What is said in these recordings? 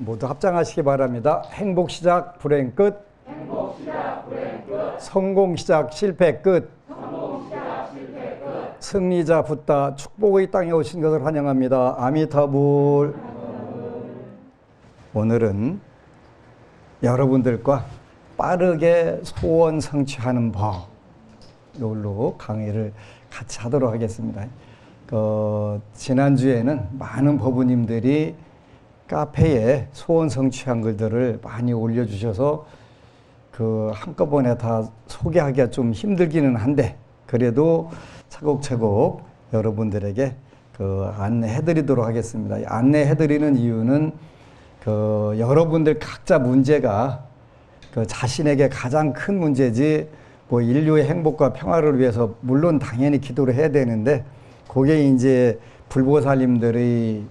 모두 합장하시기 바랍니다. 행복 시작, 불행 끝. 행복 시작, 불행 끝. 성공 시작, 실패 끝. 성공 시작, 실패 끝. 승리자 붓다 축복의 땅에 오신 것을 환영합니다. 아미타불. 오늘은 여러분들과 빠르게 소원 성취하는 법, 이걸로 강의를 같이 하도록 하겠습니다. 지난주에는 많은 법우님들이 카페에 소원 성취한 글들을 많이 올려주셔서 한꺼번에 다 소개하기가 좀 힘들기는 한데, 그래도 차곡차곡 여러분들에게 안내해드리도록 하겠습니다. 안내해드리는 이유는 여러분들 각자 문제가 자신에게 가장 큰 문제지, 인류의 행복과 평화를 위해서 물론 당연히 기도를 해야 되는데, 그게 이제 불보살님들의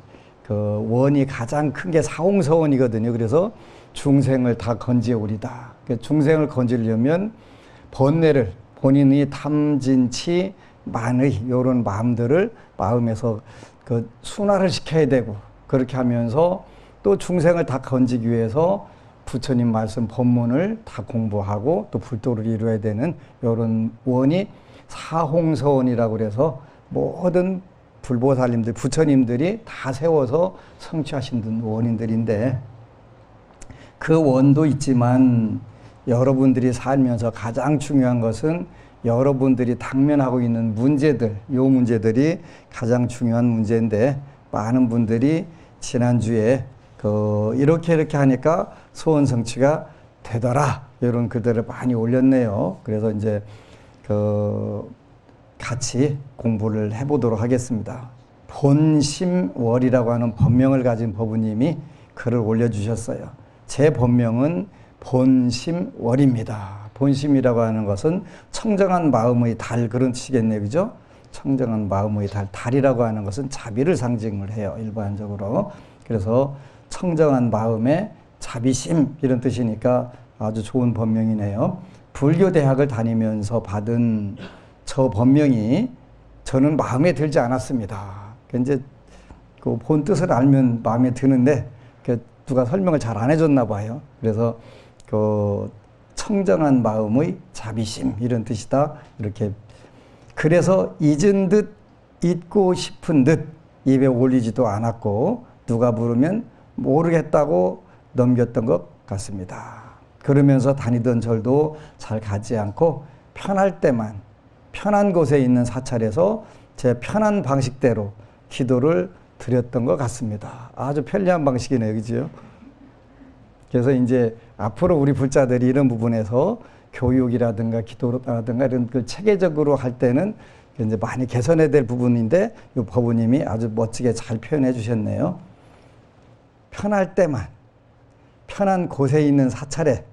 원이 가장 큰 게 사홍서원이거든요. 그래서 중생을 다 건지오리다. 중생을 건지려면 번뇌를, 본인이 탐진치 만의 이런 마음들을 마음에서 순화를 시켜야 되고, 그렇게 하면서 또 중생을 다 건지기 위해서 부처님 말씀 법문을 다 공부하고 또 불도를 이루어야 되는 이런 원이 사홍서원이라고 그래서 모든 불보살님들, 부처님들이 다 세워서 성취하신 원인들인데, 그 원도 있지만 여러분들이 살면서 가장 중요한 것은 여러분들이 당면하고 있는 문제들, 요 문제들이 가장 중요한 문제인데, 많은 분들이 지난주에 이렇게 하니까 소원 성취가 되더라, 이런 글들을 많이 올렸네요. 그래서 이제 같이 공부를 해보도록 하겠습니다. 본심월이라고 하는 법명을 가진 법우님이 글을 올려주셨어요. 제 본명은 본심월입니다. 본심이라고 하는 것은 청정한 마음의 달, 그런 뜻이겠네요. 그죠? 청정한 마음의 달, 달이라고 하는 것은 자비를 상징을 해요, 일반적으로. 그래서 청정한 마음의 자비심, 이런 뜻이니까 아주 좋은 법명이네요. 불교대학을 다니면서 받은 저 법명이 저는 마음에 들지 않았습니다. 이제 본 뜻을 알면 마음에 드는데 누가 설명을 잘 안 해줬나 봐요. 그래서 청정한 마음의 자비심, 이런 뜻이다, 이렇게. 그래서 잊은 듯 잊고 싶은 듯 입에 올리지도 않았고, 누가 부르면 모르겠다고 넘겼던 것 같습니다. 그러면서 다니던 절도 잘 가지 않고 편할 때만, 편한 곳에 있는 사찰에서 제 편한 방식대로 기도를 드렸던 것 같습니다. 아주 편리한 방식이네요. 그죠? 그래서 이제 앞으로 우리 불자들이 이런 부분에서 교육이라든가 기도라든가 이런 체계적으로 할 때는 이제 많이 개선해야 될 부분인데, 이 법우님이 아주 멋지게 잘 표현해 주셨네요. 편할 때만, 편한 곳에 있는 사찰에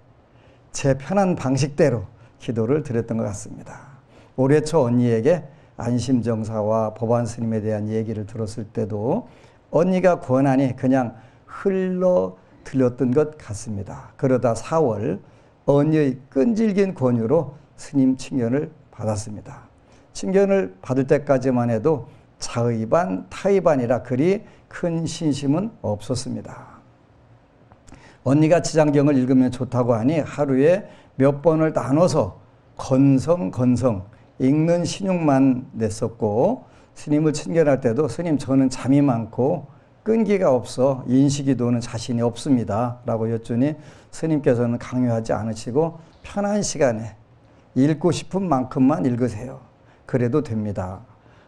제 편한 방식대로 기도를 드렸던 것 같습니다. 올해 초 언니에게 안심정사와 법안 스님에 대한 얘기를 들었을 때도 언니가 권하니 그냥 흘러 들렸던 것 같습니다. 그러다 4월 언니의 끈질긴 권유로 스님 칭견을 받았습니다. 칭견을 받을 때까지만 해도 자의 반, 타의 반이라 그리 큰 신심은 없었습니다. 언니가 지장경을 읽으면 좋다고 하니 하루에 몇 번을 나눠서 건성 읽는 신용만 냈었고, 스님을 칭견할 때도 스님, 저는 잠이 많고 끈기가 없어 인식이도는 자신이 없습니다 라고 여쭈니 스님께서는 강요하지 않으시고 편한 시간에 읽고 싶은 만큼만 읽으세요, 그래도 됩니다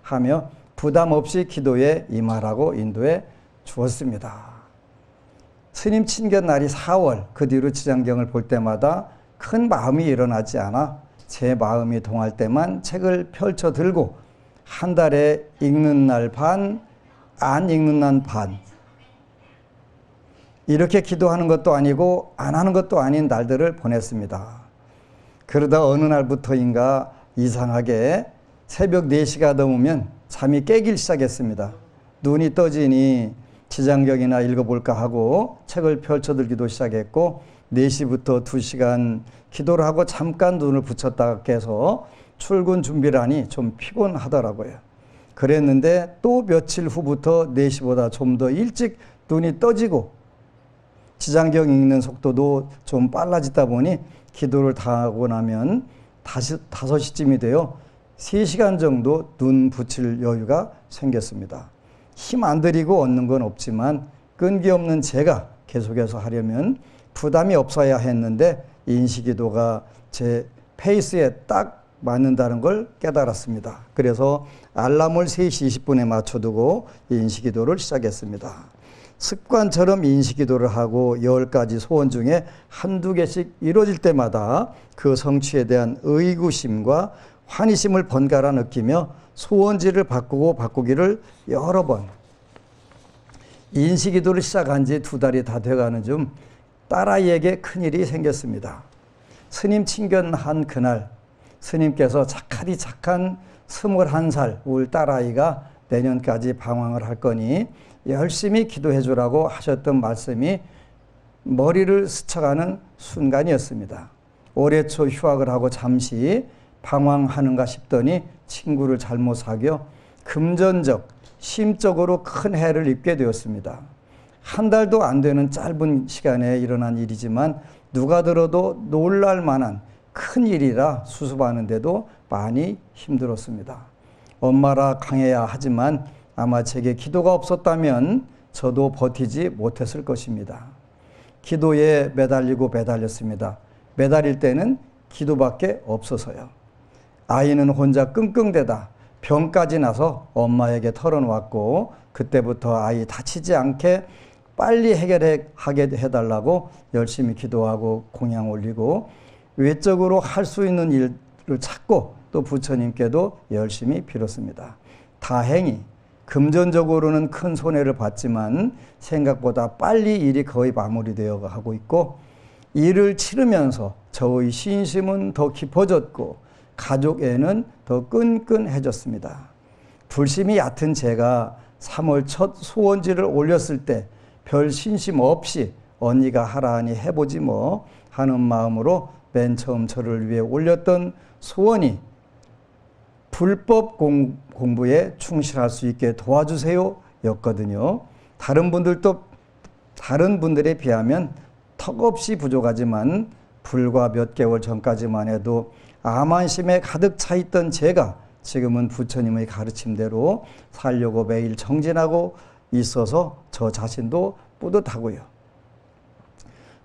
하며 부담 없이 기도에 임하라고 인도해 주었습니다. 스님 칭견 날이 4월, 그 뒤로 지장경을 볼 때마다 큰 마음이 일어나지 않아 제 마음이 동할 때만 책을 펼쳐 들고 한 달에 읽는 날 반, 안 읽는 날 반, 이렇게 기도하는 것도 아니고 안 하는 것도 아닌 날들을 보냈습니다. 그러다 어느 날부터인가 이상하게 새벽 4시가 넘으면 잠이 깨기 시작했습니다. 눈이 떠지니 지장경이나 읽어볼까 하고 책을 펼쳐들기도 시작했고, 4시부터 2시간 기도를 하고 잠깐 눈을 붙였다가 깨서 출근 준비를 하니 좀 피곤하더라고요. 그랬는데 또 며칠 후부터 4시보다 좀 더 일찍 눈이 떠지고 지장경 읽는 속도도 좀 빨라지다 보니 기도를 다 하고 나면 다시 5시쯤이 되어 3시간 정도 눈 붙일 여유가 생겼습니다. 힘 안 들이고 얻는 건 없지만 끈기 없는 제가 계속해서 하려면 부담이 없어야 했는데 인식기도가 제 페이스에 딱 맞는다는 걸 깨달았습니다. 그래서 알람을 3시 20분에 맞춰두고 인식기도를 시작했습니다. 습관처럼 인식기도를 하고 10가지 소원 중에 한두 개씩 이루어질 때마다 그 성취에 대한 의구심과 환희심을 번갈아 느끼며 소원지를 바꾸기를 여러 번. 인식기도를 시작한 지 2달이 다 돼가는 중 딸아이에게 큰일이 생겼습니다. 스님 친견한 그날 스님께서 착하디 착한 21살 울 딸아이가 내년까지 방황을 할 거니 열심히 기도해 주라고 하셨던 말씀이 머리를 스쳐가는 순간이었습니다. 올해 초 휴학을 하고 잠시 방황하는가 싶더니 친구를 잘못 사귀어 금전적, 심적으로 큰 해를 입게 되었습니다. 한 달도 안 되는 짧은 시간에 일어난 일이지만 누가 들어도 놀랄 만한 큰 일이라 수습하는데도 많이 힘들었습니다. 엄마라 강해야 하지만 아마 제게 기도가 없었다면 저도 버티지 못했을 것입니다. 기도에 매달렸습니다. 매달릴 때는 기도밖에 없어서요. 아이는 혼자 끙끙대다 병까지 나서 엄마에게 털어놓았고 그때부터 아이 다치지 않게 빨리 하게 해달라고 열심히 기도하고 공양 올리고 외적으로 할 수 있는 일을 찾고 또 부처님께도 열심히 빌었습니다. 다행히 금전적으로는 큰 손해를 봤지만 생각보다 빨리 일이 거의 마무리되어 가고 있고 일을 치르면서 저의 신심은 더 깊어졌고 가족애는 더 끈끈해졌습니다. 불심이 얕은 제가 3월 첫 소원지를 올렸을 때 별 신심 없이 언니가 하라하니 해보지 뭐 하는 마음으로 맨 처음 저를 위해 올렸던 소원이 불법 공부에 충실할 수 있게 도와주세요 였거든요. 다른 분들에 비하면 턱없이 부족하지만 불과 몇 개월 전까지만 해도 암환심에 가득 차 있던 제가 지금은 부처님의 가르침대로 살려고 매일 정진하고 있어서 저 자신도 뿌듯하고요.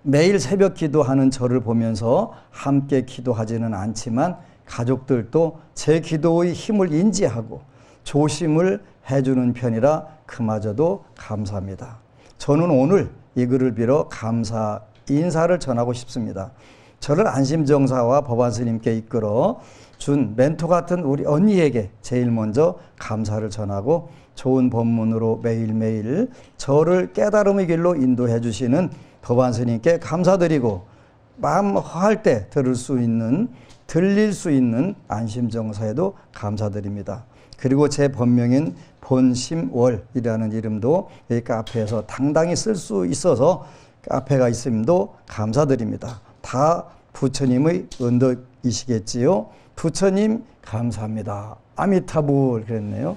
매일 새벽 기도하는 저를 보면서 함께 기도하지는 않지만 가족들도 제 기도의 힘을 인지하고 조심을 해주는 편이라 그마저도 감사합니다. 저는 오늘 이 글을 빌어 감사 인사를 전하고 싶습니다. 저를 안심정사와 법안스님께 이끌어 준 멘토 같은 우리 언니에게 제일 먼저 감사를 전하고 좋은 법문으로 매일매일 저를 깨달음의 길로 인도해 주시는 법안스님께 감사드리고 마음 허할 때 들릴 수 있는 안심정사에도 감사드립니다. 그리고 제 본명인 본심월이라는 이름도 이 카페에서 당당히 쓸 수 있어서 카페가 있음도 감사드립니다. 다 부처님의 은덕이시겠지요. 부처님 감사합니다. 아미타불 그랬네요.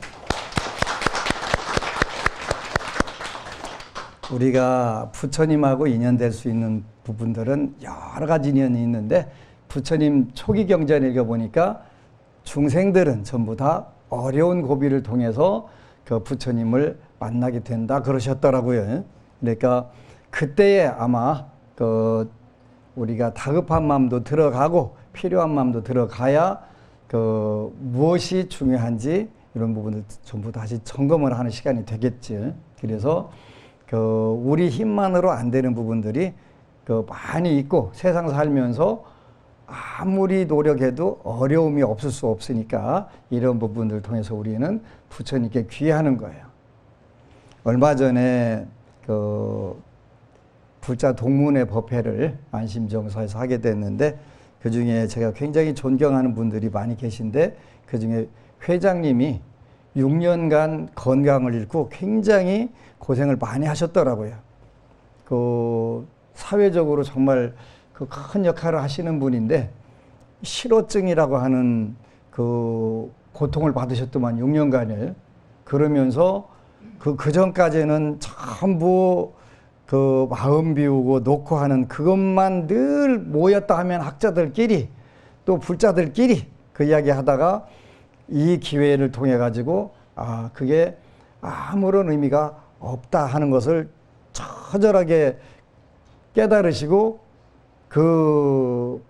우리가 부처님하고 인연될 수 있는 부분들은 여러 가지 인연이 있는데 부처님 초기 경전 읽어보니까 중생들은 전부 다 어려운 고비를 통해서 그 부처님을 만나게 된다 그러셨더라고요. 그러니까 그때에 아마 그 우리가 다급한 마음도 들어가고 필요한 마음도 들어가야 그 무엇이 중요한지 이런 부분을 전부 다시 점검을 하는 시간이 되겠지. 그래서 그 우리 힘만으로 안 되는 부분들이 그 많이 있고 세상 살면서 아무리 노력해도 어려움이 없을 수 없으니까 이런 부분들을 통해서 우리는 부처님께 귀하는 거예요. 얼마 전에 그 불자 동문회 법회를 안심정사에서 하게 됐는데 그 중에 제가 굉장히 존경하는 분들이 많이 계신데 그 중에 회장님이 6년간 건강을 잃고 굉장히 고생을 많이 하셨더라고요. 그 사회적으로 정말 그 큰 역할을 하시는 분인데 실어증이라고 하는 그 고통을 받으셨더만 6년간을 그러면서 그 전까지는 전부 그 마음 비우고 놓고 하는 그것만 늘 모였다 하면 학자들끼리 또 불자들끼리 그 이야기 하다가 이 기회를 통해 가지고 그게 아무런 의미가 없다 하는 것을 처절하게 깨달으시고 그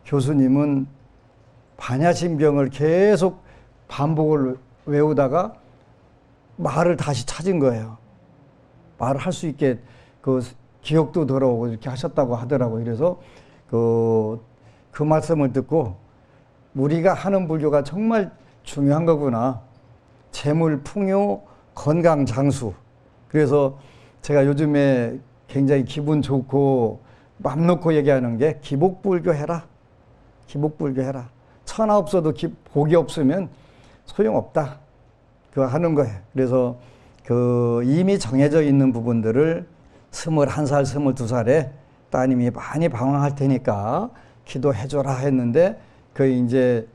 교수님은 반야심경을 계속 반복을 외우다가 말을 다시 찾은 거예요. 말을 할 수 있게 그 기억도 돌아오고 이렇게 하셨다고 하더라고요. 그래서 그 말씀을 듣고 우리가 하는 불교가 정말 중요한 거구나. 재물, 풍요, 건강, 장수. 그래서 제가 요즘에 굉장히 기분 좋고 맘 놓고 얘기하는 게 기복불교 해라. 기복불교 해라. 천하 없어도 복이 없으면 소용없다. 그거 하는 거예요. 그래서 그 이미 정해져 있는 부분들을 21살, 22살에 따님이 많이 방황할 테니까 기도해줘라 했는데 그 이제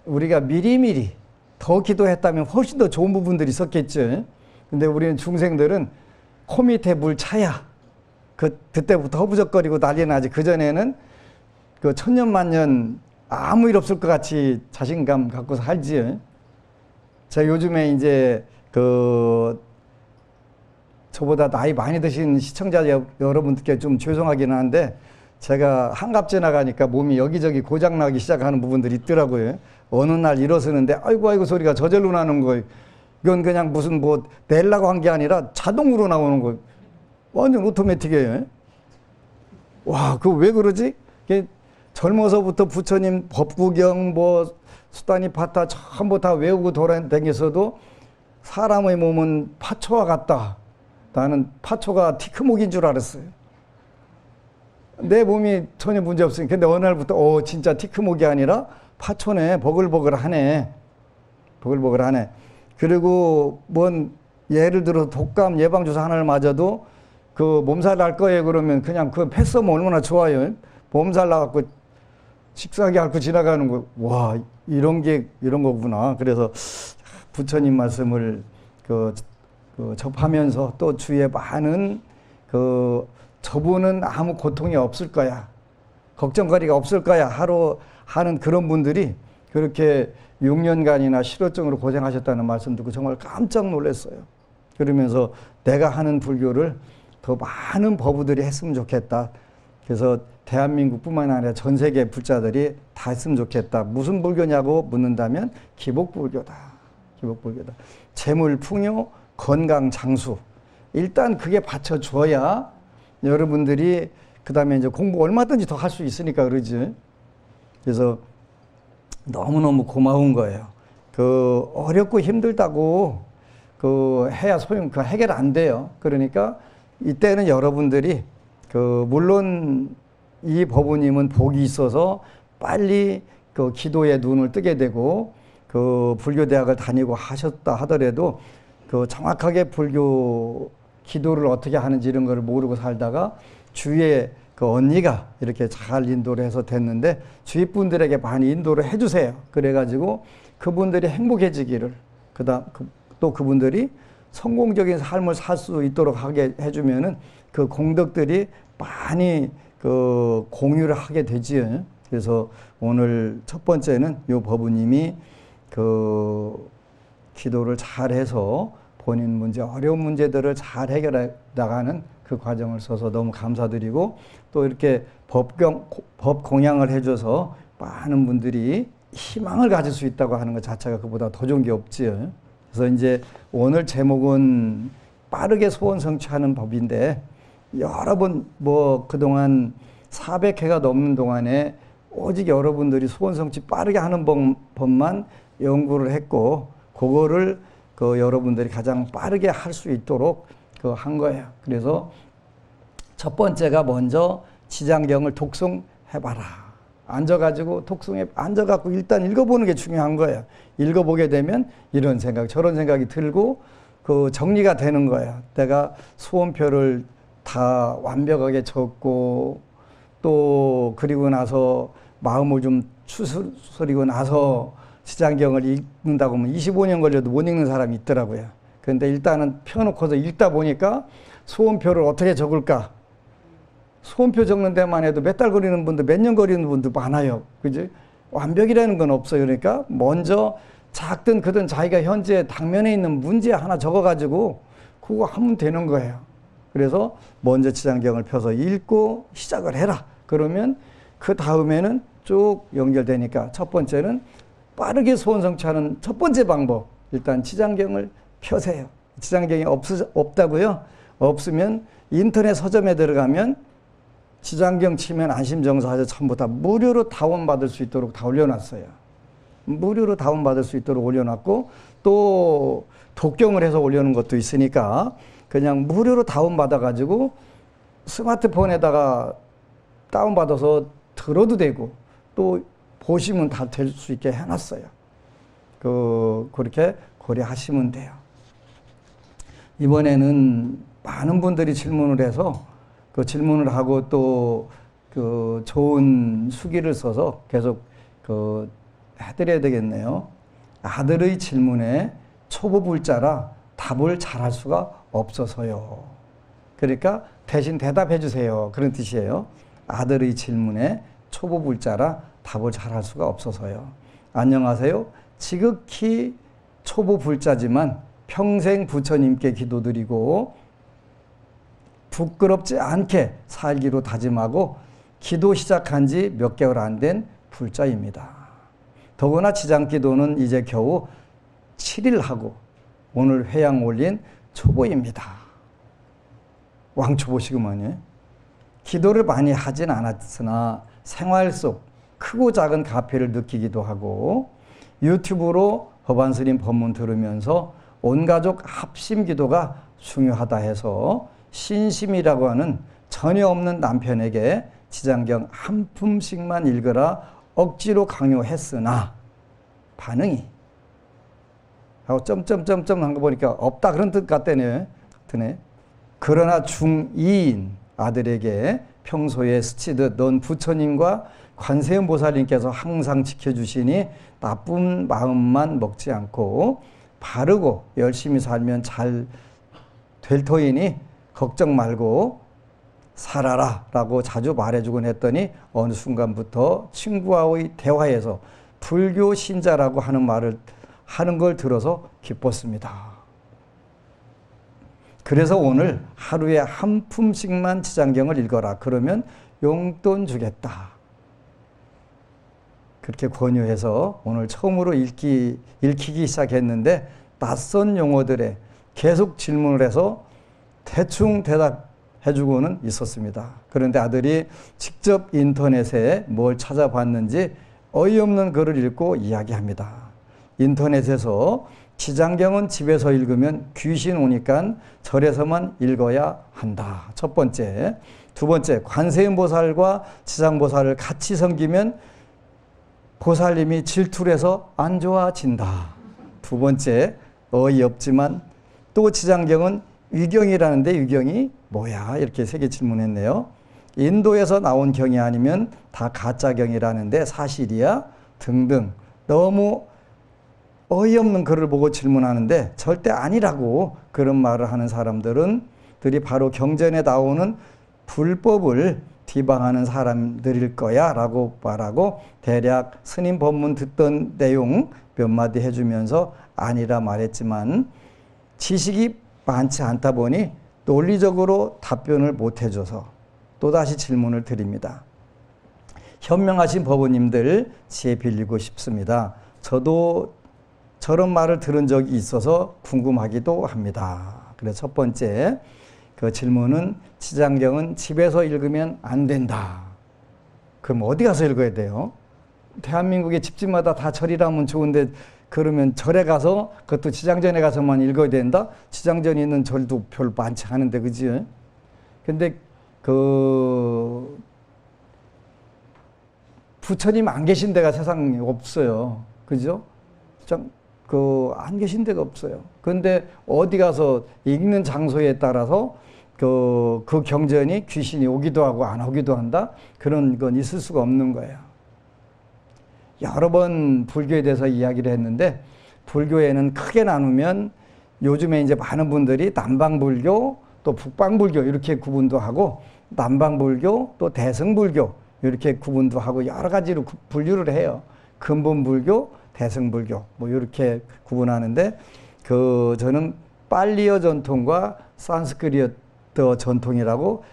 우리가 미리미리 더 기도했다면 훨씬 더 좋은 부분들이 있었겠죠. 근데 우리는 중생들은 코 밑에 물 차야 그때부터 허부적거리고 난리 나지. 그전에는 그 천년만년 아무 일 없을 것 같이 자신감 갖고 살지. 제가 요즘에 이제 저보다 나이 많이 드신 시청자 여러분들께 좀 죄송하기는 한데 제가 한갑 지나가니까 몸이 여기저기 고장나기 시작하는 부분들이 있더라고요. 어느 날 일어서는데 아이고 소리가 저절로 나는 거예요. 이건 그냥 무슨 뭐 내려고 한 게 아니라 자동으로 나오는 거예요. 완전 오토매틱이에요. 와, 그거 왜 그러지? 젊어서부터 부처님 법구경 뭐 수다니 파타 전부 다 외우고 돌아다녔어도 사람의 몸은 파초와 같다. 나는 파초가 티크목인 줄 알았어요. 내 몸이 전혀 문제 없으니까. 근데 어느 날부터 진짜 티크목이 아니라 파초네. 버글버글하네. 버글버글하네. 그리고 뭔 예를 들어 독감 예방주사 하나를 맞아도 그 몸살 날 거예요 그러면 그냥 그 패스하면 얼마나 좋아요. 몸살 나갖고 식사하게 앓고 지나가는 거. 와, 이런 거구나. 그래서 부처님 말씀을 접하면서 또 주위에 많은 저분은 아무 고통이 없을 거야. 걱정거리가 없을 거야. 하는 그런 분들이 그렇게 6년간이나 실어증으로 고생하셨다는 말씀 듣고 정말 깜짝 놀랐어요. 그러면서 내가 하는 불교를 더 많은 법우들이 했으면 좋겠다. 그래서 대한민국뿐만 아니라 전 세계 불자들이 다 했으면 좋겠다. 무슨 불교냐고 묻는다면 기복불교다. 기복불교다. 재물, 풍요, 건강, 장수. 일단 그게 받쳐줘야 여러분들이 그 다음에 이제 공부 얼마든지 더 할 수 있으니까 그러지. 그래서 너무너무 고마운 거예요. 어렵고 힘들다고 해야 해결 안 돼요. 그러니까 이때는 여러분들이 물론 이 법우님은 복이 있어서 빨리 기도에 눈을 뜨게 되고 불교대학을 다니고 하셨다 하더라도 정확하게 불교 기도를 어떻게 하는지 이런 걸 모르고 살다가 주위에 언니가 이렇게 잘 인도를 해서 됐는데 주위 분들에게 많이 인도를 해주세요. 그래가지고 그분들이 행복해지기를 또 그분들이 성공적인 삶을 살 수 있도록 하게 해주면은 그 공덕들이 많이 공유를 하게 되지요. 그래서 오늘 첫 번째는 요 법우님이 기도를 잘해서 본인 문제, 어려운 문제들을 잘 해결해 나가는 그 과정을 써서 너무 감사드리고 또 이렇게 법 공양을 해줘서 많은 분들이 희망을 가질 수 있다고 하는 것 자체가 그보다 더 좋은 게 없지요. 그래서 이제 오늘 제목은 빠르게 소원 성취하는 법인데 여러 번 그동안 400회가 넘는 동안에 오직 여러분들이 소원 성취 빠르게 하는 법만 연구를 했고 그거를 여러분들이 가장 빠르게 할 수 있도록 한 거예요. 그래서 첫 번째가 먼저 지장경을 독송해봐라. 앉아가지고 앉아갖고 일단 읽어보는 게 중요한 거예요. 읽어보게 되면 이런 생각, 저런 생각이 들고 정리가 되는 거예요. 내가 소원표를 다 완벽하게 적고 또 그리고 나서 마음을 좀 추스리고 나서 지장경을 읽는다고 하면 25년 걸려도 못 읽는 사람이 있더라고요. 그런데 일단은 펴놓고서 읽다 보니까 소원표를 어떻게 적을까? 소원표 적는 데만 해도 몇 달 걸리는 분도 몇 년 걸리는 분도 많아요. 그지? 완벽이라는 건 없어요. 그러니까 먼저 작든 크든 자기가 현재 당면에 있는 문제 하나 적어가지고 그거 하면 되는 거예요. 그래서 먼저 지장경을 펴서 읽고 시작을 해라. 그러면 그 다음에는 쭉 연결되니까 첫 번째는 빠르게 소원 성취하는 첫 번째 방법. 일단 지장경을 펴세요. 지장경이 없다고요? 없으면 인터넷 서점에 들어가면 지장경 치면 안심정사에서 전부 다 무료로 다운받을 수 있도록 다 올려놨어요. 무료로 다운받을 수 있도록 올려놨고 또 독경을 해서 올려놓은 것도 있으니까 그냥 무료로 다운받아가지고 스마트폰에다가 다운받아서 들어도 되고 또 보시면 다 될 수 있게 해놨어요. 그렇게 고려하시면 돼요. 이번에는 많은 분들이 질문을 해서 그 질문을 하고 또 그 좋은 수기를 써서 계속 해드려야 되겠네요. 아들의 질문에 초보불자라 답을 잘할 수가 없어서요. 그러니까 대신 대답해 주세요. 그런 뜻이에요. 아들의 질문에 초보불자라 답을 잘할 수가 없어서요. 안녕하세요. 지극히 초보불자지만 평생 부처님께 기도드리고 부끄럽지 않게 살기로 다짐하고 기도 시작한 지 몇 개월 안 된 불자입니다. 더구나 지장기도는 이제 겨우 7일 하고 오늘 회양 올린 초보입니다. 왕초보시구만요. 기도를 많이 하진 않았으나 생활 속 크고 작은 가패를 느끼기도 하고 유튜브로 법안스님 법문 들으면서 온 가족 합심 기도가 중요하다 해서 신심이라고 하는 전혀 없는 남편에게 지장경 한 품씩만 읽으라 억지로 강요했으나 반응이 하고 점점점점 한 거 보니까 없다 그런 뜻 같다네. 그러나 중2인 아들에게 평소에 스치듯 넌 부처님과 관세음보살님께서 항상 지켜주시니 나쁜 마음만 먹지 않고 바르고 열심히 살면 잘 될 터이니 걱정 말고 살아라 라고 자주 말해주곤 했더니 어느 순간부터 친구와의 대화에서 불교 신자라고 하는 말을 하는 걸 들어서 기뻤습니다. 그래서 오늘 하루에 한 품씩만 지장경을 읽어라. 그러면 용돈 주겠다. 그렇게 권유해서 오늘 처음으로 읽히기 시작했는데 낯선 용어들에 계속 질문을 해서 대충 대답해주고는 있었습니다. 그런데 아들이 직접 인터넷에 뭘 찾아봤는지 어이없는 글을 읽고 이야기합니다. 인터넷에서 지장경은 집에서 읽으면 귀신 오니까 절에서만 읽어야 한다. 첫 번째. 두 번째, 관세음보살과 지장보살을 같이 섬기면 보살님이 질투를 해서 안 좋아진다. 두 번째, 어이없지만 또 지장경은 위경이라는데 위경이 뭐야? 이렇게 세 개 질문했네요. 인도에서 나온 경이 아니면 다 가짜경이라는데 사실이야? 등등 너무 어이없는 글을 보고 질문하는데 절대 아니라고 그런 말을 하는 사람들이 바로 경전에 나오는 불법을 비방하는 사람들일 거야 라고 말하고 대략 스님 법문 듣던 내용 몇 마디 해주면서 아니라 말했지만 지식이 많지 않다 보니 논리적으로 답변을 못 해줘서 또다시 질문을 드립니다. 현명하신 법원님들 지혜 빌리고 싶습니다. 저도 저런 말을 들은 적이 있어서 궁금하기도 합니다. 그래서 첫 번째 그 질문은 지장경은 집에서 읽으면 안 된다. 그럼 어디 가서 읽어야 돼요? 대한민국의 집집마다 다 절이라면 좋은데 그러면 절에 가서 그것도 지장전에 가서만 읽어야 된다? 지장전이 있는 절도 별로 많지 않은데 그지? 근데 그 부처님 안 계신 데가 세상에 없어요. 그죠? 안 계신 데가 없어요. 그런데 어디 가서 읽는 장소에 따라서 그 경전이 귀신이 오기도 하고 안 오기도 한다? 그런 건 있을 수가 없는 거예요. 여러 번 불교에 대해서 이야기를 했는데 불교에는 크게 나누면 요즘에 이제 많은 분들이 남방불교 또 북방불교 이렇게 구분도 하고 남방불교 또 대승불교 이렇게 구분도 하고 여러 가지로 분류를 해요. 근본불교, 대승불교 뭐 이렇게 구분하는데 저는 빨리어 전통과 산스크리트 전통이라고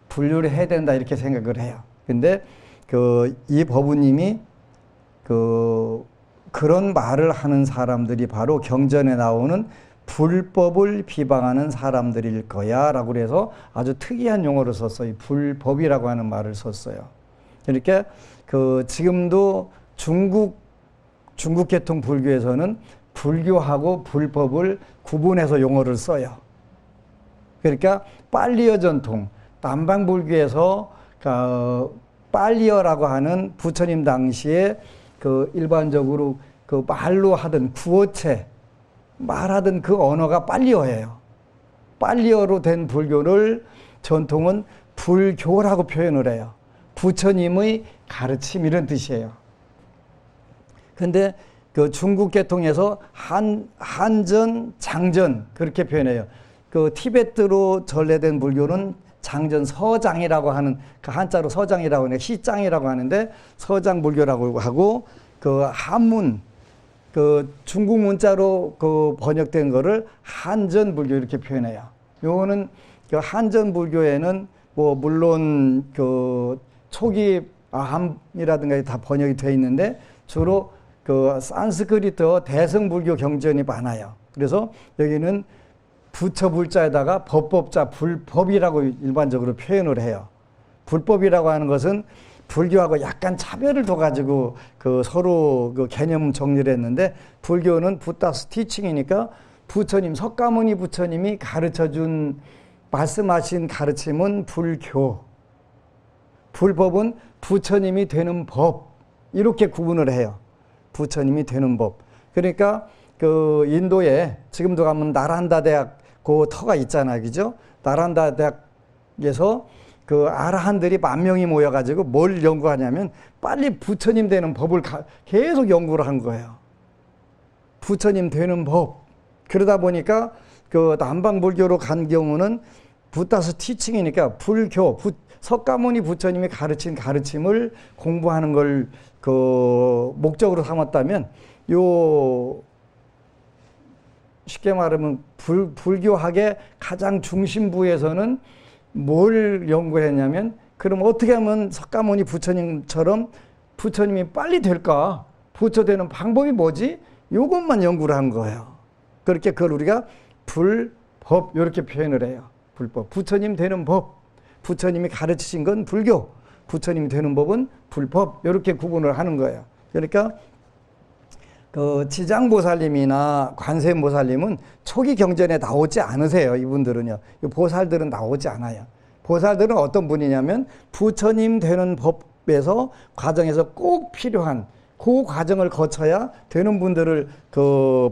분류를 해야 된다 이렇게 생각을 해요. 근데 이 법우님이 그런 말을 하는 사람들이 바로 경전에 나오는 불법을 비방하는 사람들일 거야 라고 그래서 아주 특이한 용어를 썼어요. 불법이라고 하는 말을 썼어요. 그러니까 지금도 중국 계통 불교에서는 불교하고 불법을 구분해서 용어를 써요. 그러니까 빨리어 전통, 남방불교에서 빨리어라고 하는 부처님 당시에 일반적으로 말로 하던 구어체, 말하던 그 언어가 빨리어예요. 빨리어로 된 불교를 전통은 불교라고 표현을 해요. 부처님의 가르침 이런 뜻이에요. 근데 중국 계통에서 한전, 장전 그렇게 표현해요. 티베트로 전래된 불교는 장전 서장이라고 하는 한자로 서장이라고 하는 시장이라고 하는데 서장 불교라고 하고 한문 중국 문자로 번역된 거를 한전 불교 이렇게 표현해요. 요거는 한전 불교에는 뭐 물론 초기 아함이라든가 다 번역이 돼 있는데 주로 산스크리트 대승불교 경전이 많아요. 그래서 여기는 부처 불자에다가 법법자 불법이라고 일반적으로 표현을 해요. 불법이라고 하는 것은 불교하고 약간 차별을 둬가지고 서로 개념 정리를 했는데 불교는 부다스 티칭이니까 부처님 석가모니 부처님이 가르쳐준 말씀하신 가르침은 불교, 불법은 부처님이 되는 법 이렇게 구분을 해요. 부처님이 되는 법. 그러니까 인도에 지금도 가면 나란다 대학 터가 있잖아요, 그죠? 나란다 대학에서 아라한들이 10,000명이 모여가지고 뭘 연구하냐면 빨리 부처님 되는 법을 계속 연구를 한 거예요. 부처님 되는 법. 그러다 보니까 남방불교로 간 경우는 부다스 티칭이니까 불교, 석가모니 부처님이 가르친 가르침을 공부하는 걸 목적으로 삼았다면 쉽게 말하면 불교학의 가장 중심부에서는 뭘 연구했냐면 그럼 어떻게 하면 석가모니 부처님처럼 부처님이 빨리 될까? 부처 되는 방법이 뭐지? 이것만 연구를 한 거예요. 그렇게 그걸 우리가 불법 이렇게 표현을 해요. 불법. 부처님 되는 법. 부처님이 가르치신 건 불교. 부처님이 되는 법은 불법. 이렇게 구분을 하는 거예요. 그러니까 지장보살님이나 관세음보살님은 초기 경전에 나오지 않으세요. 이분들은요. 보살들은 나오지 않아요. 보살들은 어떤 분이냐면 부처님 되는 법에서 과정에서 꼭 필요한 그 과정을 거쳐야 되는 분들을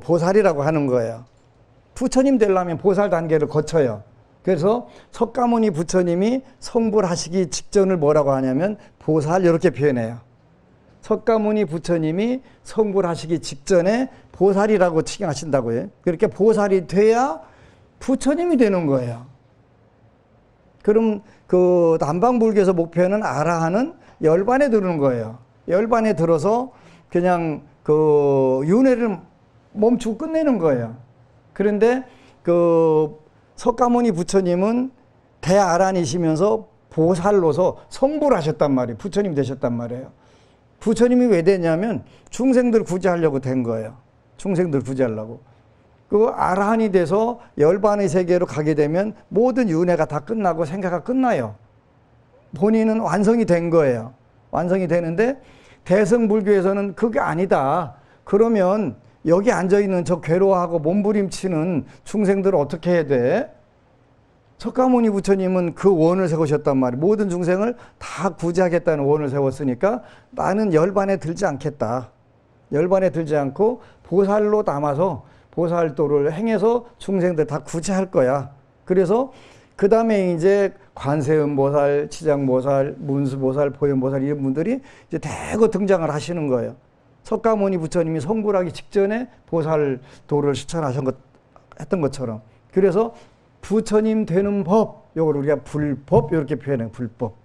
보살이라고 하는 거예요. 부처님 되려면 보살 단계를 거쳐요. 그래서 석가모니 부처님이 성불하시기 직전을 뭐라고 하냐면 보살 이렇게 표현해요. 석가모니 부처님이 성불하시기 직전에 보살이라고 칭하신다고 해요. 그렇게 보살이 돼야 부처님이 되는 거예요. 그럼 남방불교에서 목표는 아라한은 열반에 들는 거예요. 열반에 들어서 그냥 윤회를 멈추고 끝내는 거예요. 그런데 석가모니 부처님은 대아란이시면서 보살로서 성불하셨단 말이에요. 부처님 되셨단 말이에요. 부처님이 왜 되냐면 중생들 구제하려고 된 거예요. 중생들 구제하려고. 아라한이 돼서 열반의 세계로 가게 되면 모든 윤회가 다 끝나고 생사가 끝나요. 본인은 완성이 된 거예요. 완성이 되는데 대승불교에서는 그게 아니다. 그러면 여기 앉아있는 저 괴로워하고 몸부림치는 중생들을 어떻게 해야 돼? 석가모니 부처님은 그 원을 세우셨단 말이에요. 모든 중생을 다 구제하겠다는 원을 세웠으니까 나는 열반에 들지 않겠다. 열반에 들지 않고 보살로 남아서 보살도를 행해서 중생들 다 구제할 거야. 그래서 그 다음에 이제 관세음보살, 치장보살, 문수보살, 보현보살 이런 분들이 이제 대거 등장을 하시는 거예요. 석가모니 부처님이 성불하기 직전에 보살도를 실천했던 것처럼. 그래서 부처님 되는 법, 요걸 우리가 불법 이렇게 표현해요. 불법.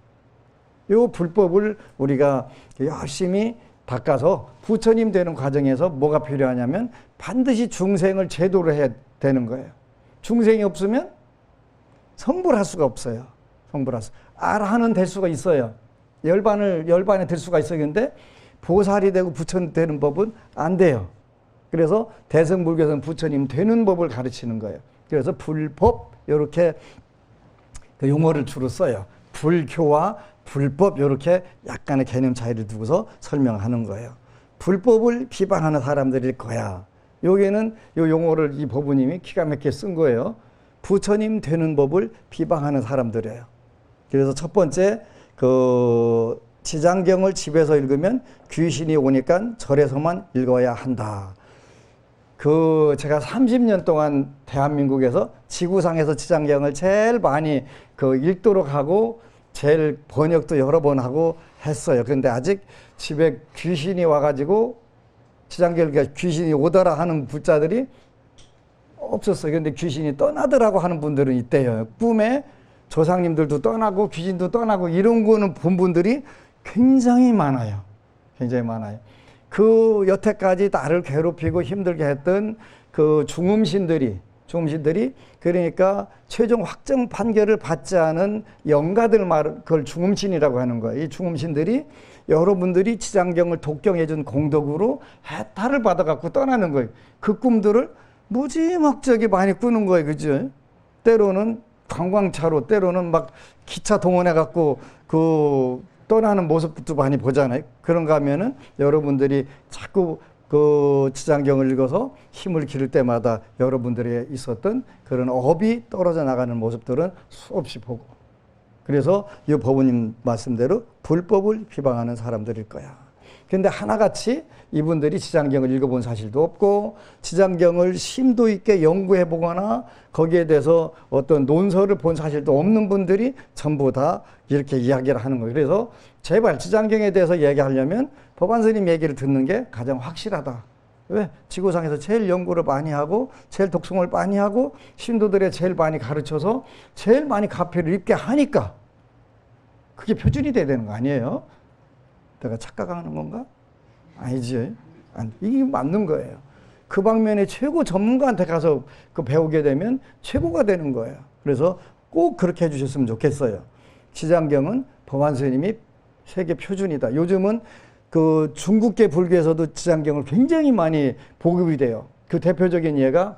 요 불법을 우리가 열심히 닦아서 부처님 되는 과정에서 뭐가 필요하냐면 반드시 중생을 제도로 해야 되는 거예요. 중생이 없으면 성불할 수가 없어요. 성불할 수. 아라한은 될 수가 있어요. 열반에 들 수가 있어요. 근데 보살이 되고 부처님 되는 법은 안 돼요. 그래서 대승불교에서는 부처님 되는 법을 가르치는 거예요. 그래서 불법 이렇게 그 용어를 주로 써요. 불교와 불법 이렇게 약간의 개념 차이를 두고서 설명하는 거예요. 불법을 비방하는 사람들일 거야. 여기에는 이 용어를 이 법부님이 기가 막히게 쓴 거예요. 부처님 되는 법을 비방하는 사람들이에요. 그래서 첫 번째 그 지장경을 집에서 읽으면 귀신이 오니까 절에서만 읽어야 한다. 그 제가 30년 동안 대한민국에서 지구상에서 지장경을 제일 많이 그 읽도록 하고 제일 번역도 여러 번 하고 했어요. 그런데 아직 집에 귀신이 와가지고 지장경을 귀신이 오더라 하는 불자들이 없었어요. 그런데 귀신이 떠나더라고 하는 분들은 있대요. 꿈에 조상님들도 떠나고 귀신도 떠나고 이런 거는 본 분들이 굉장히 많아요. 굉장히 많아요. 그 여태까지 나를 괴롭히고 힘들게 했던 그 중음신들이 그러니까 최종 확정 판결을 받지 않은 영가들 말을 그걸 중음신이라고 하는 거예요. 이 중음신들이 여러분들이 지장경을 독경해 준 공덕으로 해탈을 받아갖고 떠나는 거예요. 그 꿈들을 무지막지하게 많이 꾸는 거예요. 그죠? 때로는 관광차로, 때로는 막 기차 동원해갖고 그 떠나는 모습도 많이 보잖아요. 그런가 하면은 여러분들이 자꾸 그 지장경을 읽어서 힘을 기를 때마다 여러분들이 있었던 그런 업이 떨어져 나가는 모습들은 수없이 보고. 그래서 이 법부님 말씀대로 불법을 비방하는 사람들일 거야. 근데 하나같이 이분들이 지장경을 읽어본 사실도 없고 지장경을 심도 있게 연구해 보거나 거기에 대해서 어떤 논설을 본 사실도 없는 분들이 전부 다 이렇게 이야기를 하는 거예요. 그래서 제발 지장경에 대해서 얘기하려면 법안스님 얘기를 듣는 게 가장 확실하다. 왜? 지구상에서 제일 연구를 많이 하고 제일 독송을 많이 하고 신도들의 제일 많이 가르쳐서 제일 많이 가피를 입게 하니까 그게 표준이 돼야 되는 거 아니에요? 내가 착각하는 건가? 아니지. 이게 맞는 거예요. 그 방면에 최고 전문가한테 가서 그 배우게 되면 최고가 되는 거예요. 그래서 꼭 그렇게 해주셨으면 좋겠어요. 지장경은 법안스님이 세계 표준이다. 요즘은 그 중국계 불교에서도 지장경을 굉장히 많이 보급이 돼요. 그 대표적인 예가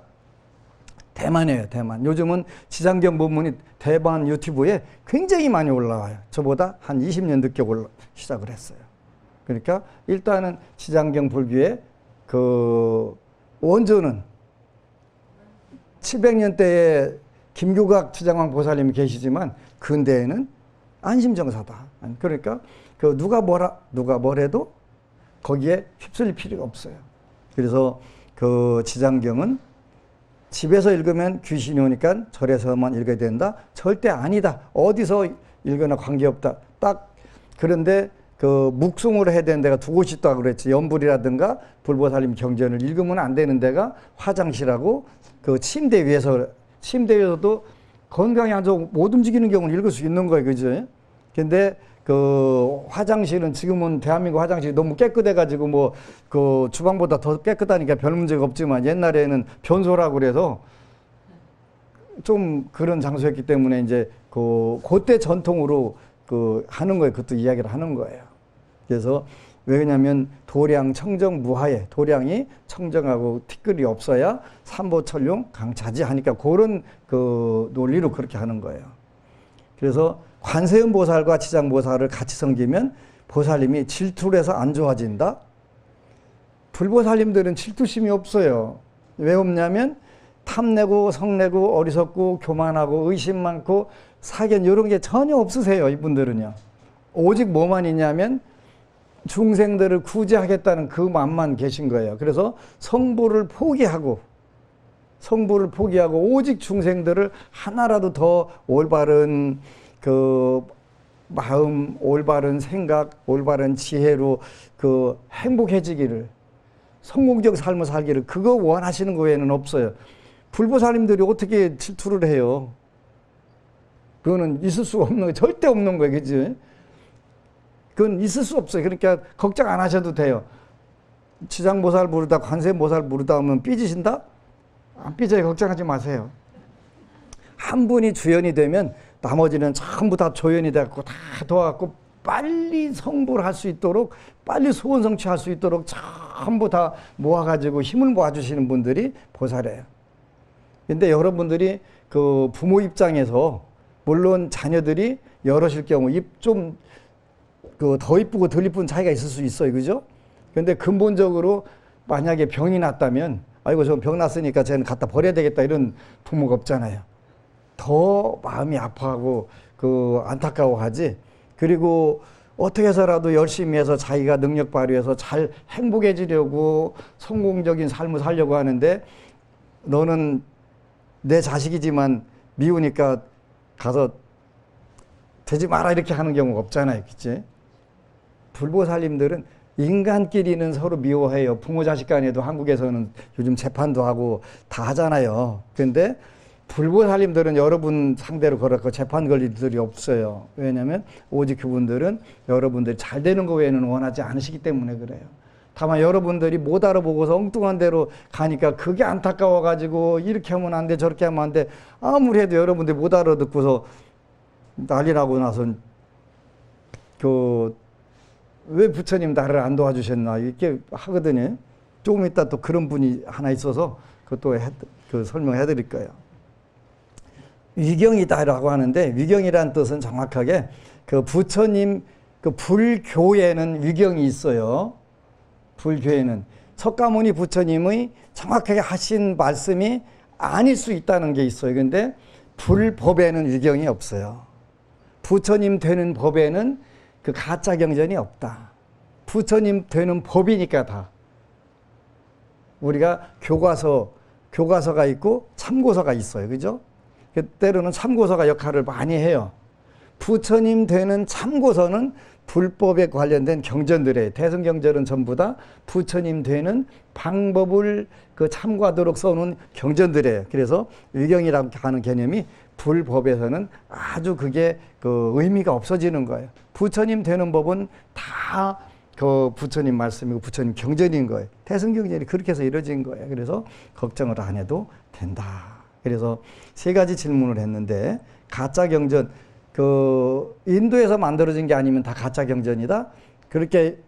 대만이에요. 대만. 요즘은 지장경 본문이 대만 유튜브에 굉장히 많이 올라와요. 저보다 한 20년 늦게 시작을 했어요. 그러니까 일단은 지장경 불교의 그 원조는 700년대에 김교각 지장왕 보살님이 계시지만 근대에는 안심정사다. 그러니까 그 누가 뭐래도 거기에 휩쓸릴 필요가 없어요. 그래서 그 지장경은 집에서 읽으면 귀신이 오니까 절에서만 읽어야 된다? 절대 아니다. 어디서 읽거나 관계없다. 딱 그런데 그 묵송을 해야 되는 데가 두 곳이 있다고 그랬지. 연불이라든가 불보살님 경전을 읽으면 안 되는 데가 화장실하고 그 침대 위에서도 건강이 안 좋고 못 움직이는 경우는 읽을 수 있는 거예요. 그죠? 근데 그 화장실은 지금은 대한민국 화장실이 너무 깨끗해가지고 뭐 그 주방보다 더 깨끗하니까 별 문제가 없지만 옛날에는 변소라고 그래서 좀 그런 장소였기 때문에 이제 그때 전통으로 그 하는 거예요. 그것도 이야기를 하는 거예요. 그래서 왜냐면 도량 청정 무하에 도량이 청정하고 티끌이 없어야 삼보철용 강차지 하니까 그런 그 논리로 그렇게 하는 거예요. 그래서 관세음 보살과 지장 보살을 같이 섬기면 보살님이 질투를 해서 안 좋아진다? 불보살님들은 질투심이 없어요. 왜 없냐면 탐내고 성내고 어리석고 교만하고 의심 많고 사견 이런 게 전혀 없으세요. 이분들은요. 오직 뭐만 있냐면 중생들을 구제하겠다는 그 마음만 계신 거예요. 그래서 성부를 포기하고 오직 중생들을 하나라도 더 올바른 그 마음, 올바른 생각, 올바른 지혜로 그 행복해지기를, 성공적 삶을 살기를 그거 원하시는 거 외에는 없어요. 불보살님들이 어떻게 질투를 해요? 그거는 있을 수가 없는 거, 절대 없는 거예요. 그지? 그건 있을 수 없어요. 그러니까 걱정 안 하셔도 돼요. 지장보살 부르다, 관세음보살 부르다 하면 삐지신다? 안 삐져요. 걱정하지 마세요. 한 분이 주연이 되면 나머지는 전부 다 조연이 돼갖고 다 도와갖고 빨리 성불 할 수 있도록, 빨리 소원 성취할 수 있도록 전부 다 모아가지고 힘을 모아주시는 분들이 보살이에요. 근데 여러분들이 그 부모 입장에서 물론 자녀들이 여럿일 경우 좀 그 더 이쁘고 덜 이쁜 차이가 있을 수 있어요. 그죠? 근데 근본적으로 만약에 병이 났다면 아이고 저 병 났으니까 쟤는 갖다 버려야 되겠다 이런 부모가 없잖아요. 더 마음이 아파하고 그 안타까워하지. 그리고 어떻게 해서라도 열심히 해서 자기가 능력 발휘해서 잘 행복해지려고 성공적인 삶을 살려고 하는데 너는 내 자식이지만 미우니까 가서 되지 마라 이렇게 하는 경우가 없잖아요. 그치? 불보살님들은 인간끼리는 서로 미워해요. 부모 자식 간에도 한국에서는 요즘 재판도 하고 다 하잖아요. 근데 불보살님들은 여러분 상대로 그렇고 재판 걸릴 일이 없어요. 왜냐하면 오직 그분들은 여러분들이 잘 되는 거 외에는 원하지 않으시기 때문에 그래요. 다만 여러분들이 못 알아보고서 엉뚱한 데로 가니까 그게 안타까워가지고 이렇게 하면 안 돼 저렇게 하면 안 돼 아무리 해도 여러분들이 못 알아듣고서 난리 나고 나서 왜 부처님 나를 안 도와주셨나 이렇게 하거든요. 조금 이따 또 그런 분이 하나 있어서 그것도 설명해 드릴 거예요. 위경이다라고 하는데 위경이란 뜻은 정확하게 그 부처님 그 불교에는 위경이 있어요. 불교에는 석가모니 부처님의 정확하게 하신 말씀이 아닐 수 있다는 게 있어요. 근데 불법에는 위경이 없어요. 부처님 되는 법에는 그 가짜 경전이 없다. 부처님 되는 법이니까 다. 우리가 교과서가 있고 참고서가 있어요. 그죠? 때로는 참고서가 역할을 많이 해요. 부처님 되는 참고서는 불법에 관련된 경전들이에요. 대승경전은 전부 다 부처님 되는 방법을 참고하도록 써놓은 경전들이에요. 그래서 위경이라고 하는 개념이 불법에서는 아주 그게 의미가 없어지는 거예요. 부처님 되는 법은 다 부처님 말씀이고 부처님 경전인 거예요. 대승경전이 그렇게 해서 이루어진 거예요. 그래서 걱정을 안 해도 된다. 그래서 세 가지 질문을 했는데 가짜 경전 인도에서 만들어진 게 아니면 다 가짜 경전이다. 그렇게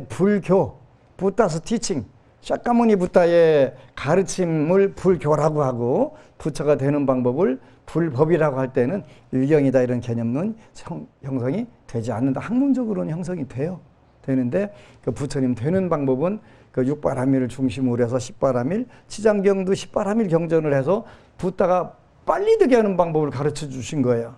불교 부다스 티칭 샤카무니 부다의 가르침을 불교라고 하고 부처가 되는 방법을 불법이라고 할 때는 위경이다 이런 개념은 형성이 되지 않는다. 학문적으로는 형성이 되는데 그 부처님 되는 방법은 그 육바라밀을 중심으로 해서 십바라밀 치장경도 십바라밀 경전을 해서 부다가 빨리 되게 하는 방법을 가르쳐 주신 거예요.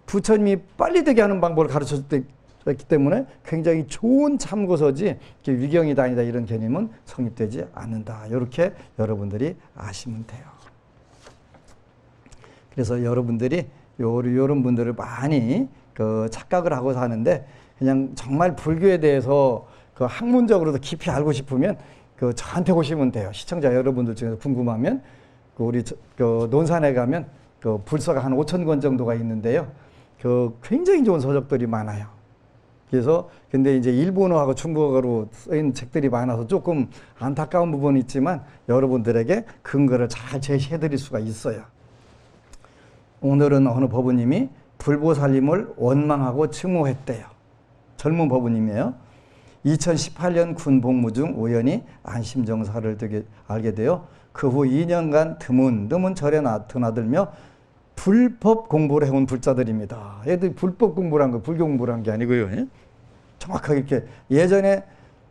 부처님이 빨리 되게 하는 방법을 가르쳐 줬기 때문에 굉장히 좋은 참고서지 위경이다 아니다 이런 개념은 성립되지 않는다. 이렇게 여러분들이 아시면 돼요. 그래서 여러분들이 이런 분들을 많이 착각을 하고 사는데 그냥 정말 불교에 대해서 학문적으로도 깊이 알고 싶으면 저한테 오시면 돼요. 시청자 여러분들 중에서 궁금하면 우리 논산에 가면 불서가 한 5,000권 정도가 있는데요. 굉장히 좋은 서적들이 많아요. 그래서 근데 이제 일본어하고 중국어로 쓰인 책들이 많아서 조금 안타까운 부분이 있지만 여러분들에게 근거를 잘 제시해 드릴 수가 있어요. 오늘은 어느 법부님이 불보살님을 원망하고 증오했대요. 젊은 법부님이에요. 2018년 군 복무 중 우연히 안심정사를 알게 되어 그 후 2년간 드문 절에 드나들며 불법 공부를 해온 불자들입니다. 얘들 불법 공부를 한 거, 불교 공부를 한 게 아니고요. 예? 정확하게 이렇게 예전에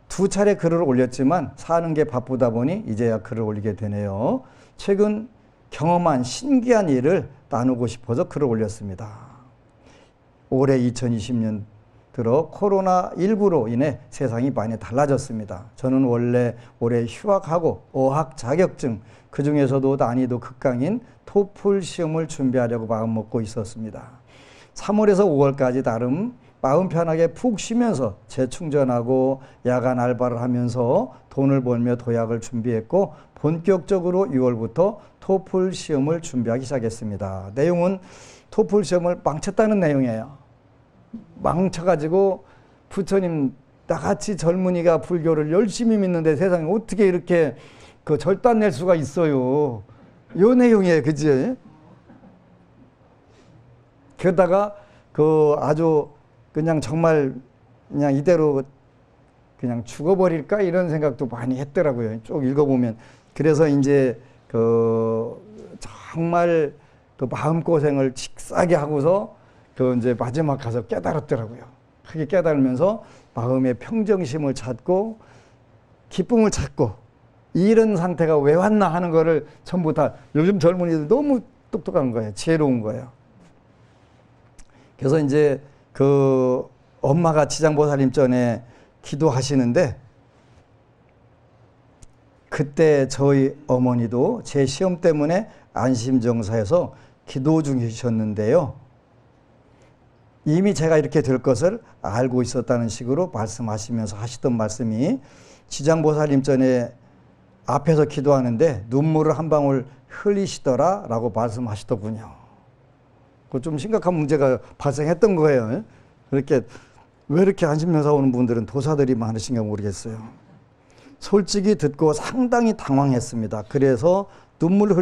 2차례 글을 올렸지만 사는 게 바쁘다 보니 이제야 글을 올리게 되네요. 최근 경험한 신기한 일을 나누고 싶어서 글을 올렸습니다. 올해 2020년 들어 코로나19로 인해 세상이 많이 달라졌습니다. 저는 원래 올해 휴학하고 어학 자격증, 그 중에서도 난이도 극강인 토플 시험을 준비하려고 마음먹고 있었습니다. 3월에서 5월까지 나름 마음 편하게 푹 쉬면서 재충전하고 야간 알바를 하면서 돈을 벌며 도약을 준비했고 본격적으로 6월부터 토플 시험을 준비하기 시작했습니다. 내용은 토플 시험을 망쳤다는 내용이에요. 망쳐가지고 부처님 나같이 젊은이가 불교를 열심히 믿는데 세상에 어떻게 이렇게 그 절단 낼 수가 있어요. 요 내용이에요. 그지? 그러다가 그 아주 그냥 정말 그냥 이대로 그냥 죽어버릴까 이런 생각도 많이 했더라고요. 쭉 읽어보면. 그래서 이제 그 정말 그 마음고생을 칙싸게 하고서 그 이제 마지막 가서 깨달았더라고요. 크게 깨달으면서 마음의 평정심을 찾고 기쁨을 찾고 이런 상태가 왜 왔나 하는 거를 전부 다 요즘 젊은이들 너무 똑똑한 거예요. 지혜로운 거예요. 그래서 이제 그 엄마가 지장보살님 전에 기도하시는데 그때 저희 어머니도 제 시험 때문에 안심정사에서 기도 중이셨는데요. 이미 제가 이렇게 될 것을 알고 있었다는 식으로 말씀하시면서 하시던 말씀이 지장보살님 전에 앞에서 기도하는데 눈물을 한 방울 흘리시더라 라고 말씀하시더군요. 그 좀 심각한 문제가 발생했던 거예요. 그렇게 왜 이렇게 안심명사 오는 분들은 도사들이 많으신가 모르겠어요. 솔직히 듣고 상당히 당황했습니다. 그래서 눈물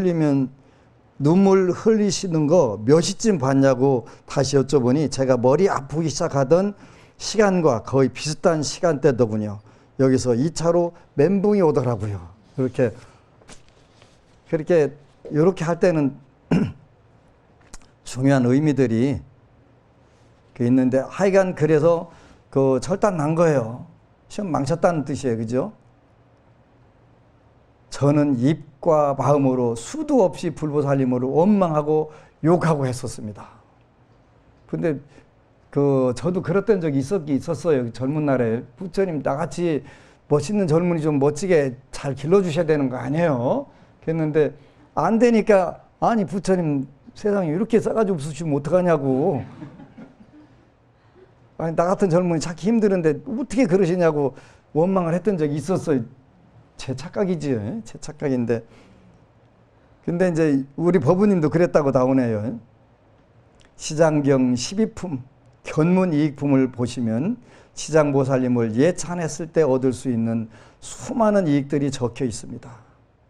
흘리시는 거 몇 시쯤 봤냐고 다시 여쭤보니 제가 머리 아프기 시작하던 시간과 거의 비슷한 시간대더군요. 여기서 2차로 멘붕이 오더라고요. 이렇게 할 때는 중요한 의미들이 있는데 하여간 그래서 그 절단 난 거예요. 시험 망쳤다는 뜻이에요. 그죠? 저는 입과 마음으로 수도 없이 불보살님을 원망하고 욕하고 했었습니다. 근데 저도 그랬던 적이 있었어요. 젊은 날에. 부처님 나같이 멋있는 젊은이 좀 멋지게 잘 길러주셔야 되는 거 아니에요? 그랬는데 안 되니까 아니 부처님 세상에 이렇게 싸가지 없으시면 어떡하냐고. 아니 나 같은 젊은이 찾기 힘드는데 어떻게 그러시냐고 원망을 했던 적이 있었어요. 제 착각이지. 제 착각인데. 근데 이제 우리 법우님도 그랬다고 나오네요. 시장경 12품 견문이익품을 보시면 시장보살님을 예찬했을 때 얻을 수 있는 수많은 이익들이 적혀 있습니다.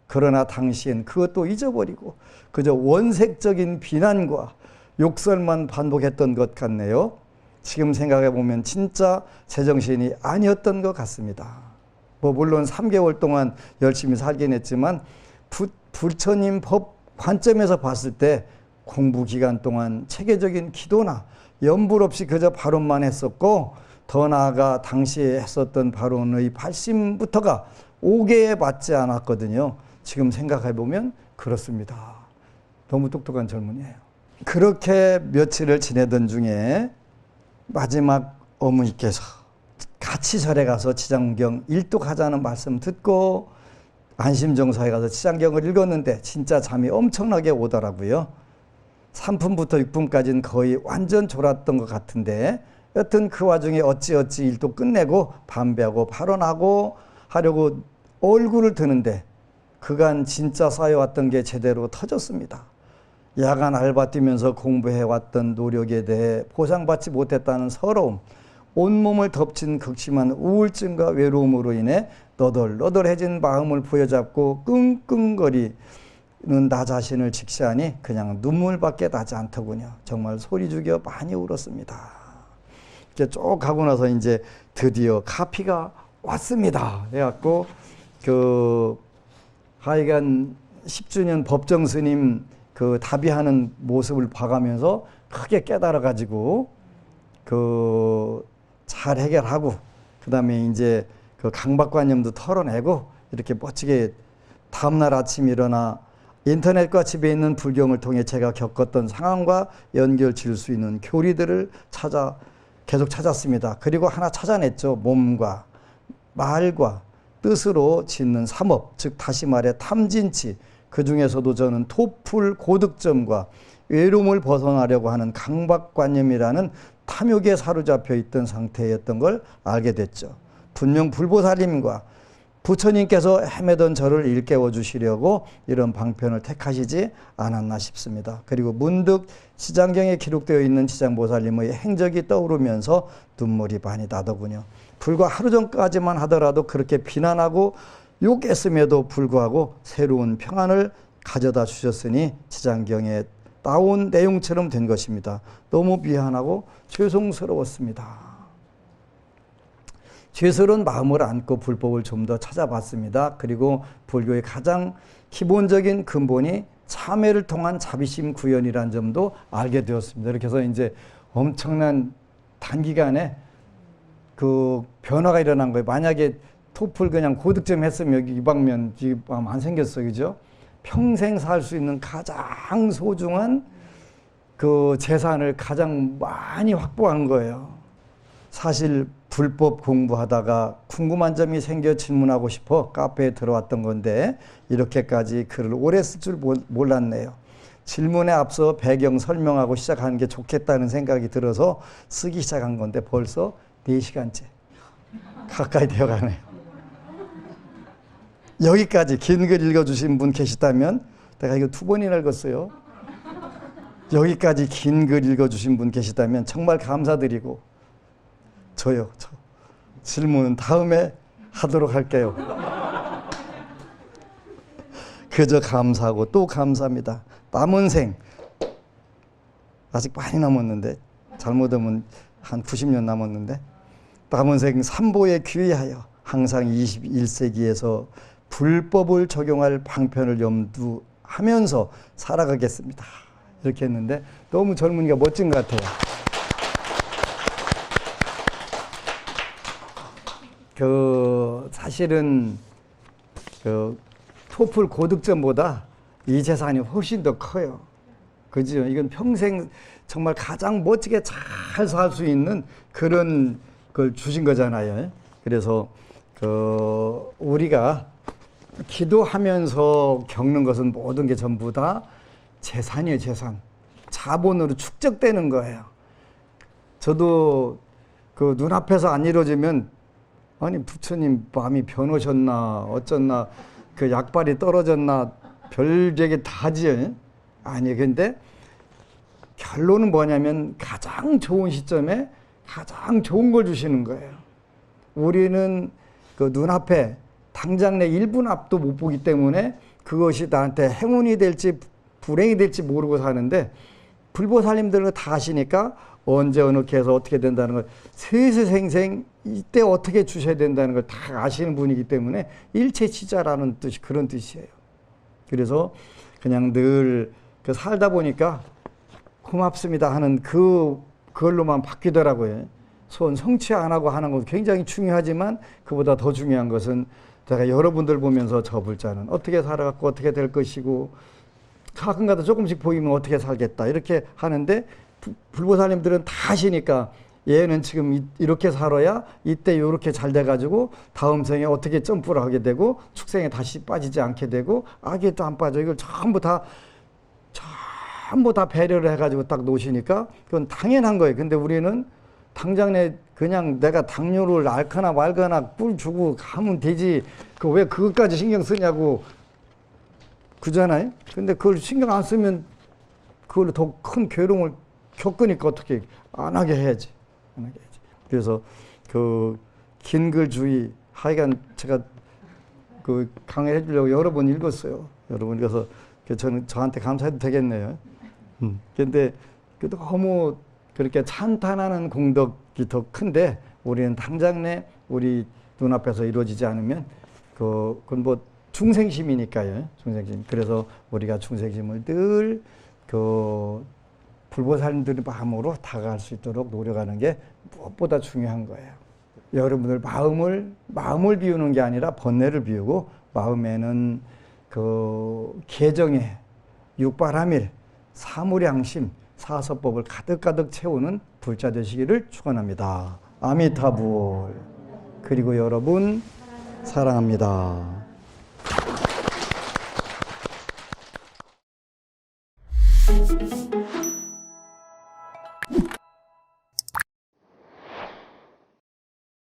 그러나 당시엔 그것도 잊어버리고 그저 원색적인 비난과 욕설만 반복했던 것 같네요. 지금 생각해 보면 진짜 제정신이 아니었던 것 같습니다. 물론 3개월 동안 열심히 살긴 했지만 부처님 법 관점에서 봤을 때 공부 기간 동안 체계적인 기도나 염불 없이 그저 발언만 했었고 더 나아가 당시에 했었던 발언의 발심부터가 옥에 맞지 않았거든요. 지금 생각해 보면 그렇습니다. 너무 똑똑한 젊은이에요. 그렇게 며칠을 지내던 중에 마지막 어머니께서 같이 절에 가서 지장경 일독하자는 말씀 듣고 안심정사에 가서 지장경을 읽었는데 진짜 잠이 엄청나게 오더라고요. 3품부터 6품까지는 거의 완전 졸았던 것 같은데 여튼 그 와중에 어찌어찌 일도 끝내고 담배하고 발언하고 하려고 얼굴을 드는데 그간 진짜 쌓여왔던 게 제대로 터졌습니다. 야간 알바 뛰면서 공부해왔던 노력에 대해 보상받지 못했다는 서러움, 온몸을 덮친 극심한 우울증과 외로움으로 인해 너덜너덜해진 마음을 부여잡고 끙끙거리는 나 자신을 직시하니 그냥 눈물밖에 나지 않더군요. 정말 소리 죽여 많이 울었습니다. 이렇게 쭉 가고 나서 이제 드디어 카피가 왔습니다. 해갖고 하여간 10주년 법정 스님 답의하는 모습을 봐가면서 크게 깨달아가지고 잘 해결하고 그다음에 이제 강박관념도 털어내고 이렇게 멋지게 다음날 아침 일어나 인터넷과 집에 있는 불경을 통해 제가 겪었던 상황과 연결 지을 수 있는 교리들을 계속 찾았습니다. 그리고 하나 찾아냈죠. 몸과 말과 뜻으로 짓는 삼업, 즉 다시 말해 탐진치, 그 중에서도 저는 토플 고득점과 외로움을 벗어나려고 하는 강박관념이라는 탐욕에 사로잡혀 있던 상태였던 걸 알게 됐죠. 분명 불보살님과 부처님께서 헤매던 저를 일깨워 주시려고 이런 방편을 택하시지 않았나 싶습니다. 그리고 문득 지장경에 기록되어 있는 지장보살님의 행적이 떠오르면서 눈물이 많이 나더군요. 불과 하루 전까지만 하더라도 그렇게 비난하고 욕했음에도 불구하고 새로운 평안을 가져다 주셨으니 지장경에 나온 내용처럼 된 것입니다. 너무 미안하고 죄송스러웠습니다. 죄스러운 마음을 안고 불법을 좀 더 찾아봤습니다. 그리고 불교의 가장 기본적인 근본이 참회를 통한 자비심 구현이라는 점도 알게 되었습니다. 이렇게 해서 이제 엄청난 단기간에 그 변화가 일어난 거예요. 만약에 토플 그냥 고득점 했으면 여기 이 방면 안 생겼어요. 그죠? 평생 살 수 있는 가장 소중한 그 재산을 가장 많이 확보한 거예요. 사실 불법 공부하다가 궁금한 점이 생겨 질문하고 싶어 카페에 들어왔던 건데 이렇게까지 글을 오래 쓸 줄 몰랐네요. 질문에 앞서 배경 설명하고 시작하는 게 좋겠다는 생각이 들어서 쓰기 시작한 건데 벌써 4시간째 가까이 되어가네요. 여기까지 긴 글 읽어주신 분 계시다면 내가 이거 2번이나 읽었어요. 여기까지 긴 글 읽어주신 분 계시다면 정말 감사드리고 저요. 질문은 다음에 하도록 할게요. 그저 감사하고 또 감사합니다. 남은 생 아직 많이 남았는데 잘못하면 한 90년 남았는데 남은 생 삼보에 귀의하여 항상 21세기에서 불법을 적용할 방편을 염두하면서 살아가겠습니다. 이렇게 했는데 너무 젊은이가 멋진 것 같아요. 사실은 토플 고득점보다 이 재산이 훨씬 더 커요. 그죠? 이건 평생 정말 가장 멋지게 잘 살 수 있는 그런 걸 주신 거잖아요. 그래서 우리가 기도하면서 겪는 것은 모든 게 전부 다 재산이에요, 재산. 자본으로 축적되는 거예요. 저도 그 눈앞에서 안 이루어지면 아니 부처님 마음이 변하셨나 어쩌나 그 약발이 떨어졌나 별얘기 다 하지. 아니 근데 결론은 뭐냐면 가장 좋은 시점에 가장 좋은 걸 주시는 거예요. 우리는 그 눈앞에 당장 내 1분 앞도 못 보기 때문에 그것이 나한테 행운이 될지 불행이 될지 모르고 사는데 불보살님들은 다 아시니까 언제 어떻게 해서 어떻게 된다는 걸 세세생생 이때 어떻게 주셔야 된다는 걸 다 아시는 분이기 때문에 일체치자라는 뜻이 그런 뜻이에요. 그래서 그냥 늘 살다 보니까 고맙습니다 하는 그걸로만 바뀌더라고요. 소원 성취 안 하고 하는 것도 굉장히 중요하지만 그보다 더 중요한 것은 제가 여러분들 보면서 저 불자는 어떻게 살아갔고 어떻게 될 것이고 가끔가다 조금씩 보이면 어떻게 살겠다 이렇게 하는데 불보살님들은 다 아시니까 얘는 지금 이렇게 살아야 이때 이렇게 잘 돼가지고 다음 생에 어떻게 점프를 하게 되고 축생에 다시 빠지지 않게 되고 악에 또 안 빠져 이걸 전부 다 배려를 해가지고 딱 놓으시니까 그건 당연한 거예요. 근데 우리는 당장 그냥 내가 당뇨를 앓거나 말거나 꿀 주고 가면 되지 그 왜 그것까지 신경 쓰냐고 그잖아요. 근데 그걸 신경 안 쓰면 그걸로 더 큰 괴로움을 겪으니까 어떻게 안 하게 해야지. 그래서 그 긴 글주의 하여간 제가 그 강의해 주려고 여러 번 읽었어요. 여러 번 읽어서 저한테 감사해도 되겠네요. 근데 너무 그렇게 찬탄하는 공덕이 더 큰데 우리는 당장 내 우리 눈앞에서 이루어지지 않으면 그건 뭐 중생심이니까요. 중생심. 그래서 우리가 중생심을 늘 불보살님들의 마음으로 다가갈 수 있도록 노력하는 게 무엇보다 중요한 거예요. 여러분들 마음을 비우는 게 아니라 번뇌를 비우고 마음에는 개정에 육바라밀, 사무량심, 사서법을 가득가득 채우는 불자 되시기를 축원합니다. 아미타불. 그리고 여러분 사랑합니다.